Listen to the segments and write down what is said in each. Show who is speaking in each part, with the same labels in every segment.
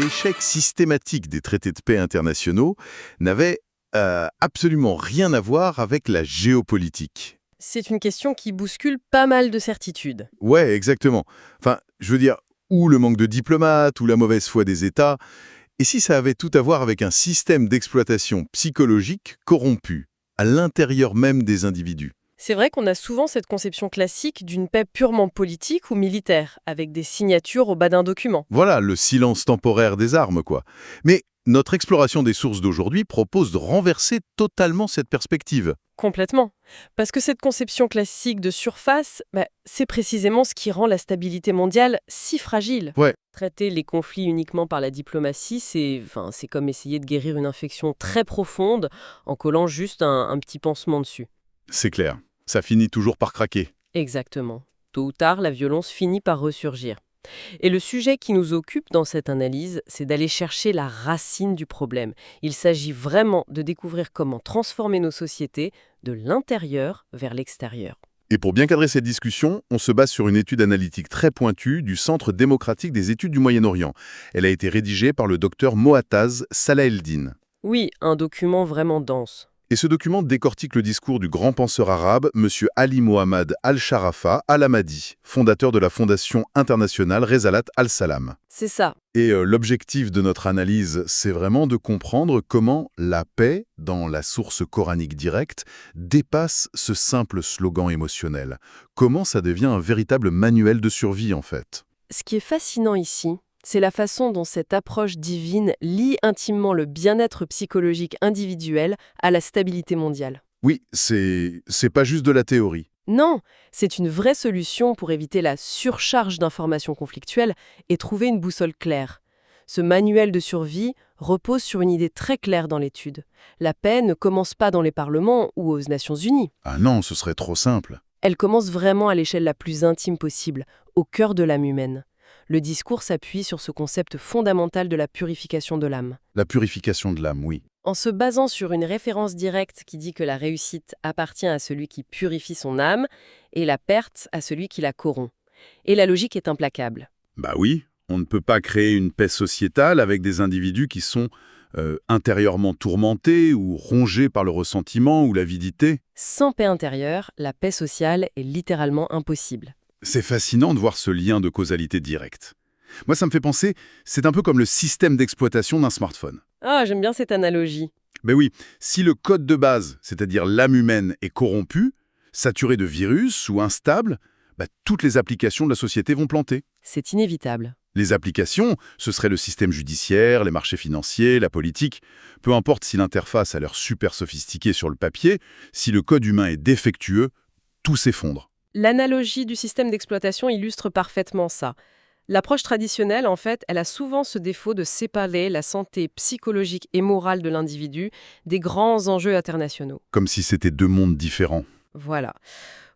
Speaker 1: l'échec systématique des traités de paix internationaux n'avait absolument rien à voir avec la géopolitique.
Speaker 2: C'est une question qui bouscule pas mal de certitudes.
Speaker 1: Ouais, exactement. Enfin, je veux dire, ou le manque de diplomates, ou la mauvaise foi des États. Et si ça avait tout à voir avec un système d'exploitation psychologique corrompu, à l'intérieur même des individus?
Speaker 2: C'est vrai qu'on a souvent cette conception classique d'une paix purement politique ou militaire, avec des signatures au bas d'un document.
Speaker 1: Voilà, le silence temporaire des armes, quoi. Mais notre exploration des sources d'aujourd'hui propose de renverser totalement cette perspective.
Speaker 2: Complètement. Parce que cette conception classique de surface, c'est précisément ce qui rend la stabilité mondiale si fragile.
Speaker 1: Ouais,
Speaker 2: Traiter les conflits uniquement par la diplomatie, c'est comme essayer de guérir une infection très profonde en collant juste un petit pansement dessus.
Speaker 1: c'est clair. Ça finit toujours par craquer.
Speaker 2: Exactement. Tôt ou tard, la violence finit par ressurgir. Et le sujet qui nous occupe dans cette analyse, c'est d'aller chercher la racine du problème. Il s'agit vraiment de découvrir comment transformer nos sociétés de l'intérieur vers l'extérieur.
Speaker 1: Et pour bien cadrer cette discussion, on se base sur une étude analytique très pointue du Centre démocratique des études du Moyen-Orient. Elle a été rédigée par le docteur Moataz Salaheldin.
Speaker 2: Oui, un document vraiment dense.
Speaker 1: Et ce document décortique le discours du grand penseur arabe, M. Ali Mohammad Al-Sharafa Al-Hamadi, fondateur de la Fondation internationale Resalat Al-Salam.
Speaker 2: C'est ça.
Speaker 1: Et l'objectif de notre analyse, c'est vraiment de comprendre comment la paix, dans la source coranique directe, dépasse ce simple slogan émotionnel. Comment ça devient un véritable manuel de survie, en fait.
Speaker 2: Ce qui est fascinant ici, c'est la façon dont cette approche divine lie intimement le bien-être psychologique individuel à la stabilité mondiale.
Speaker 1: Oui, c'est pas juste de la théorie.
Speaker 2: Non, c'est une vraie solution pour éviter la surcharge d'informations conflictuelles et trouver une boussole claire. Ce manuel de survie repose sur une idée très claire dans l'étude. La paix ne commence pas dans les parlements ou aux Nations Unies.
Speaker 1: Ah non, ce serait trop simple.
Speaker 2: Elle commence vraiment à l'échelle la plus intime possible, au cœur de l'âme humaine. Le discours s'appuie sur ce concept fondamental de la purification de l'âme.
Speaker 1: La purification de l'âme, oui.
Speaker 2: En se basant sur une référence directe qui dit que la réussite appartient à celui qui purifie son âme et la perte à celui qui la corrompt. Et la logique est implacable.
Speaker 1: Bah oui, on ne peut pas créer une paix sociétale avec des individus qui sont intérieurement tourmentés ou rongés par le ressentiment ou l'avidité.
Speaker 2: Sans paix intérieure, la paix sociale est littéralement impossible.
Speaker 1: C'est fascinant de voir ce lien de causalité directe. Moi, ça me fait penser, c'est un peu comme le système d'exploitation d'un smartphone.
Speaker 2: Ah, j'aime bien cette analogie.
Speaker 1: Ben oui, si le code de base, c'est-à-dire l'âme humaine, est corrompu, saturé de virus ou instable, toutes les applications de la société vont planter.
Speaker 2: C'est inévitable.
Speaker 1: Les applications, ce serait le système judiciaire, les marchés financiers, la politique. Peu importe si l'interface a l'air super sophistiquée sur le papier, si le code humain est défectueux, tout s'effondre.
Speaker 2: L'analogie du système d'exploitation illustre parfaitement ça. L'approche traditionnelle, en fait, elle a souvent ce défaut de séparer la santé psychologique et morale de l'individu des grands enjeux internationaux.
Speaker 1: Comme si c'était deux mondes différents.
Speaker 2: Voilà.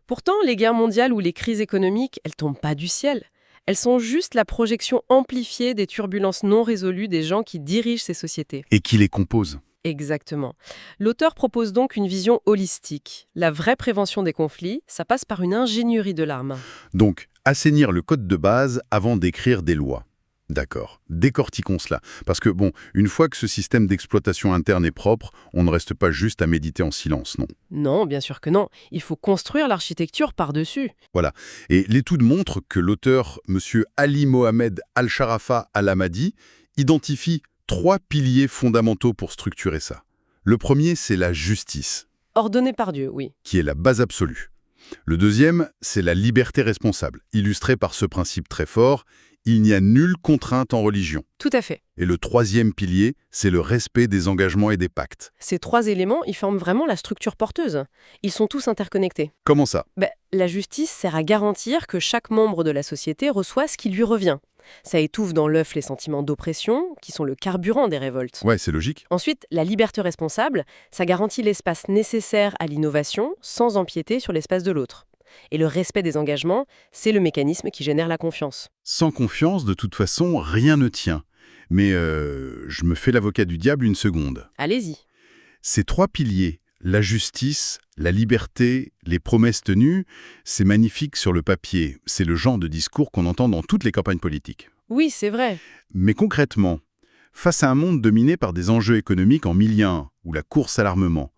Speaker 2: Pourtant, les guerres mondiales ou les crises économiques, elles tombent pas du ciel. Elles sont juste la projection amplifiée des turbulences non résolues des gens qui dirigent ces sociétés.
Speaker 1: Et qui les compose.
Speaker 2: Exactement. L'auteur propose donc une vision holistique. La vraie prévention des conflits, ça passe par une ingénierie de l'arme.
Speaker 1: Donc, assainir le code de base avant d'écrire des lois. D'accord, décortiquons cela. Parce que, une fois que ce système d'exploitation interne est propre, on ne reste pas juste à méditer en silence, non.
Speaker 2: Non, bien sûr que non. Il faut construire l'architecture par-dessus.
Speaker 1: Voilà. Et l'étude montre que l'auteur, M. Ali Mohamed Al-Sharafa Al-Hamadi, identifie 3 piliers fondamentaux pour structurer ça. Le premier, c'est la justice.
Speaker 2: Ordonné par Dieu, oui.
Speaker 1: Qui est la base absolue. Le deuxième, c'est la liberté responsable, illustrée par ce principe très fort, il n'y a nulle contrainte en religion.
Speaker 2: Tout à fait.
Speaker 1: Et le troisième pilier, c'est le respect des engagements et des pactes.
Speaker 2: Ces 3 éléments, ils forment vraiment la structure porteuse. Ils sont tous interconnectés.
Speaker 1: Comment ça?
Speaker 2: La justice sert à garantir que chaque membre de la société reçoit ce qui lui revient. Ça étouffe dans l'œuf les sentiments d'oppression, qui sont le carburant des révoltes.
Speaker 1: Ouais, c'est logique.
Speaker 2: Ensuite, la liberté responsable, ça garantit l'espace nécessaire à l'innovation sans empiéter sur l'espace de l'autre. Et le respect des engagements, c'est le mécanisme qui génère la confiance.
Speaker 1: Sans confiance, de toute façon, rien ne tient. Mais je me fais l'avocat du diable une seconde.
Speaker 2: Allez-y.
Speaker 1: Ces 3 piliers, la justice, la liberté, les promesses tenues, c'est magnifique sur le papier. C'est le genre de discours qu'on entend dans toutes les campagnes politiques.
Speaker 2: Oui, c'est vrai.
Speaker 1: Mais concrètement, Face à un monde dominé par des enjeux économiques en 1001, ou la course à l'armement,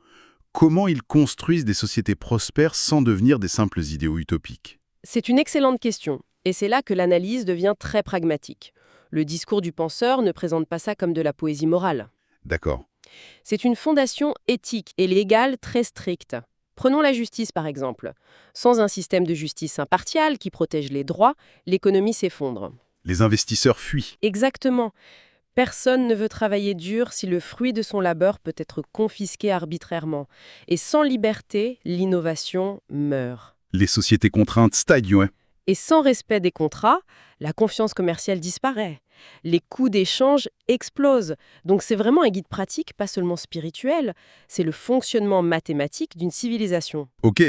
Speaker 1: comment ils construisent des sociétés prospères sans devenir des simples idéaux utopiques?
Speaker 2: C'est une excellente question, et c'est là que l'analyse devient très pragmatique. Le discours du penseur ne présente pas ça comme de la poésie morale.
Speaker 1: D'accord.
Speaker 2: C'est une fondation éthique et légale très stricte. Prenons la justice par exemple. Sans un système de justice impartial qui protège les droits, l'économie s'effondre.
Speaker 1: Les investisseurs fuient.
Speaker 2: Exactement. Personne ne veut travailler dur si le fruit de son labeur peut être confisqué arbitrairement. Et sans liberté, l'innovation meurt.
Speaker 1: Les sociétés contraintes stagnent, ouais.
Speaker 2: Et sans respect des contrats, la confiance commerciale disparaît. Les coûts d'échange explosent. Donc c'est vraiment un guide pratique, pas seulement spirituel. C'est le fonctionnement mathématique d'une civilisation.
Speaker 1: Ok,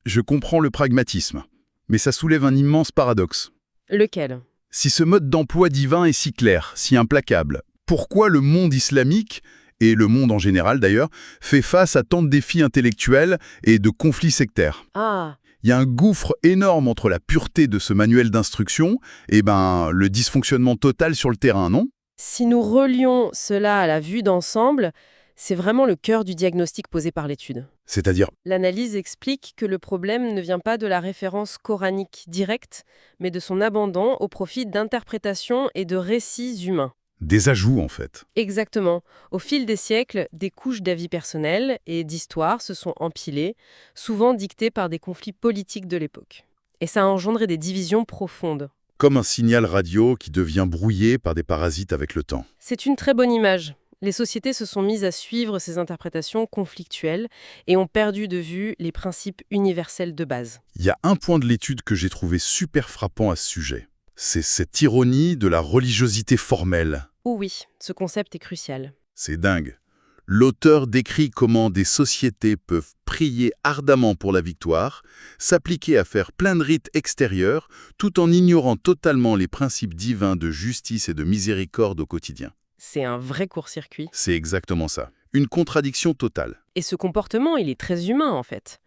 Speaker 1: je comprends le pragmatisme. Mais ça soulève un immense paradoxe.
Speaker 2: Lequel ?
Speaker 1: Si ce mode d'emploi divin est si clair, si implacable, pourquoi le monde islamique, et le monde en général d'ailleurs, fait face à tant de défis intellectuels et de conflits sectaires?
Speaker 2: Ah,
Speaker 1: Il y a un gouffre énorme entre la pureté de ce manuel d'instruction et le dysfonctionnement total sur le terrain, non?
Speaker 2: si nous relions cela à la vue d'ensemble, c'est vraiment le cœur du diagnostic posé par l'étude.
Speaker 1: C'est-à-dire,
Speaker 2: L'analyse explique que le problème ne vient pas de la référence coranique directe, mais de son abandon au profit d'interprétations et de récits humains.
Speaker 1: des ajouts en fait.
Speaker 2: Exactement. Au fil des siècles, des couches d'avis personnels et d'histoires se sont empilées, souvent dictées par des conflits politiques de l'époque. Et ça a engendré des divisions profondes.
Speaker 1: Comme un signal radio qui devient brouillé par des parasites avec le temps.
Speaker 2: C'est une très bonne image. Les sociétés se sont mises à suivre ces interprétations conflictuelles et ont perdu de vue les principes universels de base.
Speaker 1: Il y a un point de l'étude que j'ai trouvé super frappant à ce sujet. C'est cette ironie de la religiosité formelle.
Speaker 2: Oh oui, ce concept est crucial.
Speaker 1: C'est dingue. L'auteur décrit comment des sociétés peuvent prier ardemment pour la victoire, s'appliquer à faire plein de rites extérieurs, tout en ignorant totalement les principes divins de justice et de miséricorde au quotidien.
Speaker 2: C'est un vrai court-circuit.
Speaker 1: C'est exactement ça. Une contradiction totale.
Speaker 2: Et ce comportement, il est très humain en fait.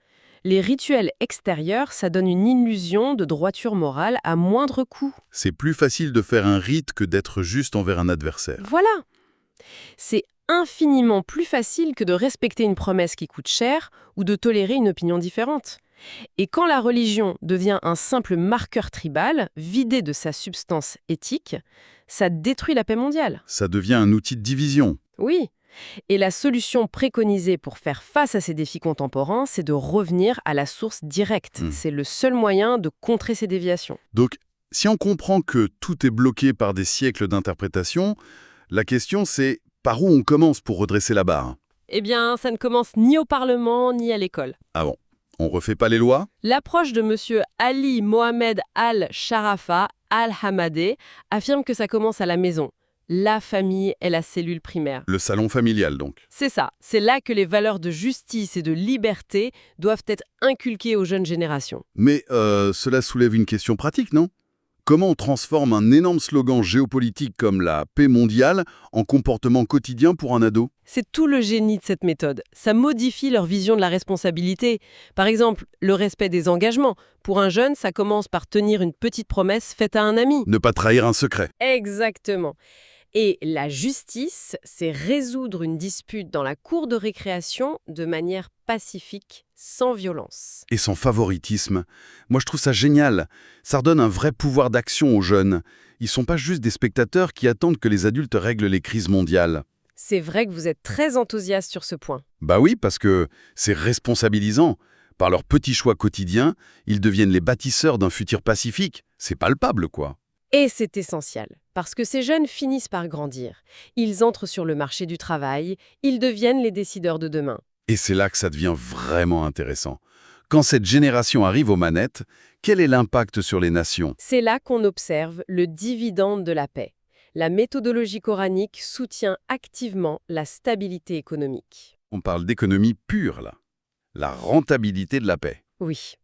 Speaker 2: Les rituels extérieurs, ça donne une illusion de droiture morale à moindre coût.
Speaker 1: C'est plus facile de faire un rite que d'être juste envers un adversaire.
Speaker 2: Voilà. C'est infiniment plus facile que de respecter une promesse qui coûte cher ou de tolérer une opinion différente. Et quand la religion devient un simple marqueur tribal, vidé de sa substance éthique, ça détruit la paix mondiale.
Speaker 1: Ça devient un outil de division.
Speaker 2: Oui. Et la solution préconisée pour faire face à ces défis contemporains, c'est de revenir à la source directe. C'est le seul moyen de contrer ces déviations.
Speaker 1: Donc, si on comprend que tout est bloqué par des siècles d'interprétation, la question c'est par où on commence pour redresser la barre?
Speaker 2: Eh bien, ça ne commence ni au Parlement ni à l'école.
Speaker 1: Ah bon, on refait pas les lois?
Speaker 2: L'approche de M. Ali Mohamed Al-Sharafa Al-Hamadeh affirme que ça commence à la maison. La famille est la cellule primaire.
Speaker 1: Le salon familial donc.
Speaker 2: C'est ça, c'est là que les valeurs de justice et de liberté doivent être inculquées aux jeunes générations.
Speaker 1: Mais cela soulève une question pratique, non? Comment on transforme un énorme slogan géopolitique comme la paix mondiale en comportement quotidien pour un ado?
Speaker 2: C'est tout le génie de cette méthode. Ça modifie leur vision de la responsabilité. Par exemple, le respect des engagements. Pour un jeune, ça commence par tenir une petite promesse faite à un ami.
Speaker 1: Ne pas trahir un secret.
Speaker 2: Exactement. Et la justice, c'est résoudre une dispute dans la cour de récréation de manière pacifique, sans violence.
Speaker 1: Et sans favoritisme. Moi, je trouve ça génial. Ça redonne un vrai pouvoir d'action aux jeunes. Ils sont pas juste des spectateurs qui attendent que les adultes règlent les crises mondiales.
Speaker 2: C'est vrai que vous êtes très enthousiaste sur ce point.
Speaker 1: Bah oui, parce que c'est responsabilisant. Par leurs petits choix quotidiens, ils deviennent les bâtisseurs d'un futur pacifique. C'est palpable, quoi.
Speaker 2: Et c'est essentiel, parce que ces jeunes finissent par grandir. Ils entrent sur le marché du travail, ils deviennent les décideurs de demain.
Speaker 1: Et c'est là que ça devient vraiment intéressant. Quand cette génération arrive aux manettes, quel est l'impact sur les nations?
Speaker 2: C'est là qu'on observe le dividende de la paix. La méthodologie coranique soutient activement la stabilité économique.
Speaker 1: On parle d'économie pure, là. La rentabilité de la paix.
Speaker 2: Oui.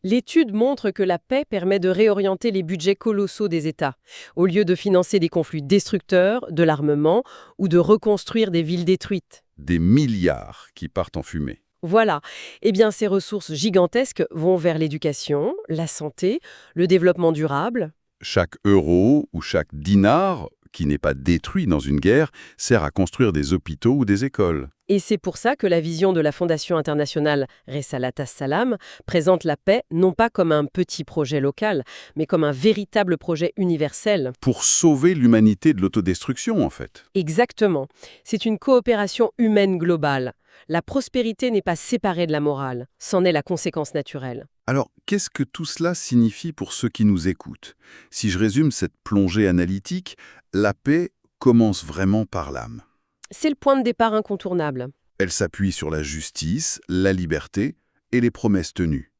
Speaker 2: L'étude montre que la paix permet de réorienter les budgets colossaux des États. Au lieu de financer des conflits destructeurs, de l'armement ou de reconstruire des villes détruites.
Speaker 1: Des milliards qui partent en fumée.
Speaker 2: Voilà. Eh bien, ces ressources gigantesques vont vers l'éducation, la santé, le développement durable.
Speaker 1: Chaque euro ou chaque dinar qui n'est pas détruit dans une guerre, sert à construire des hôpitaux ou des écoles.
Speaker 2: Et c'est pour ça que la vision de la Fondation internationale Ressalat As-Salam présente la paix non pas comme un petit projet local, mais comme un véritable projet universel.
Speaker 1: Pour sauver l'humanité de l'autodestruction, en fait.
Speaker 2: Exactement. C'est une coopération humaine globale. La prospérité n'est pas séparée de la morale, c'en est la conséquence naturelle.
Speaker 1: Alors, qu'est-ce que tout cela signifie pour ceux qui nous écoutent? Si je résume cette plongée analytique, la paix commence vraiment par l'âme.
Speaker 2: C'est le point de départ incontournable.
Speaker 1: Elle s'appuie sur la justice, la liberté et les promesses tenues.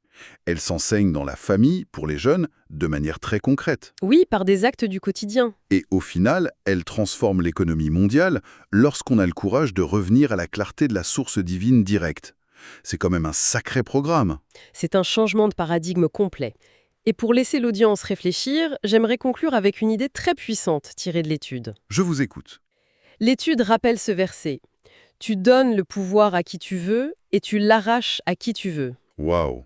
Speaker 1: Elle s'enseigne dans la famille, pour les jeunes, de manière très concrète.
Speaker 2: Oui, par des actes du quotidien.
Speaker 1: Et au final, elle transforme l'économie mondiale lorsqu'on a le courage de revenir à la clarté de la source divine directe. C'est quand même un sacré programme.
Speaker 2: C'est un changement de paradigme complet. Et pour laisser l'audience réfléchir, j'aimerais conclure avec une idée très puissante tirée de l'étude.
Speaker 1: Je vous écoute.
Speaker 2: L'étude rappelle ce verset. Tu donnes le pouvoir à qui tu veux et tu l'arraches à qui tu veux.
Speaker 1: Waouh!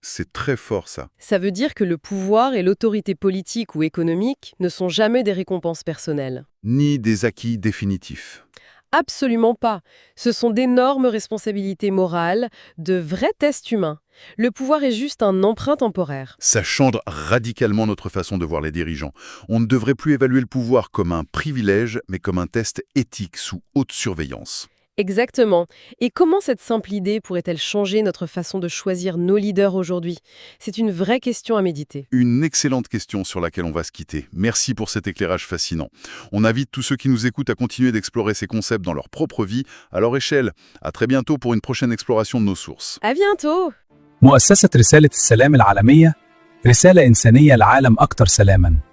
Speaker 1: C'est très fort, ça.
Speaker 2: Ça veut dire que le pouvoir et l'autorité politique ou économique ne sont jamais des récompenses personnelles.
Speaker 1: Ni des acquis définitifs.
Speaker 2: Absolument pas. Ce sont d'énormes responsabilités morales, de vrais tests humains. Le pouvoir est juste un emprunt temporaire.
Speaker 1: Ça change radicalement notre façon de voir les dirigeants. On ne devrait plus évaluer le pouvoir comme un privilège, mais comme un test éthique sous haute surveillance.
Speaker 2: Exactement. Et comment cette simple idée pourrait-elle changer notre façon de choisir nos leaders aujourd'hui? C'est une vraie question à méditer.
Speaker 1: Une excellente question sur laquelle on va se quitter. Merci pour cet éclairage fascinant. On invite tous ceux qui nous écoutent à continuer d'explorer ces concepts dans leur propre vie, à leur échelle. À très bientôt pour une prochaine exploration de nos sources.
Speaker 2: À bientôt!
Speaker 3: مؤسسة رسالة السلام العالمية رسالة إنسانية لعالم أكثر سلاماً.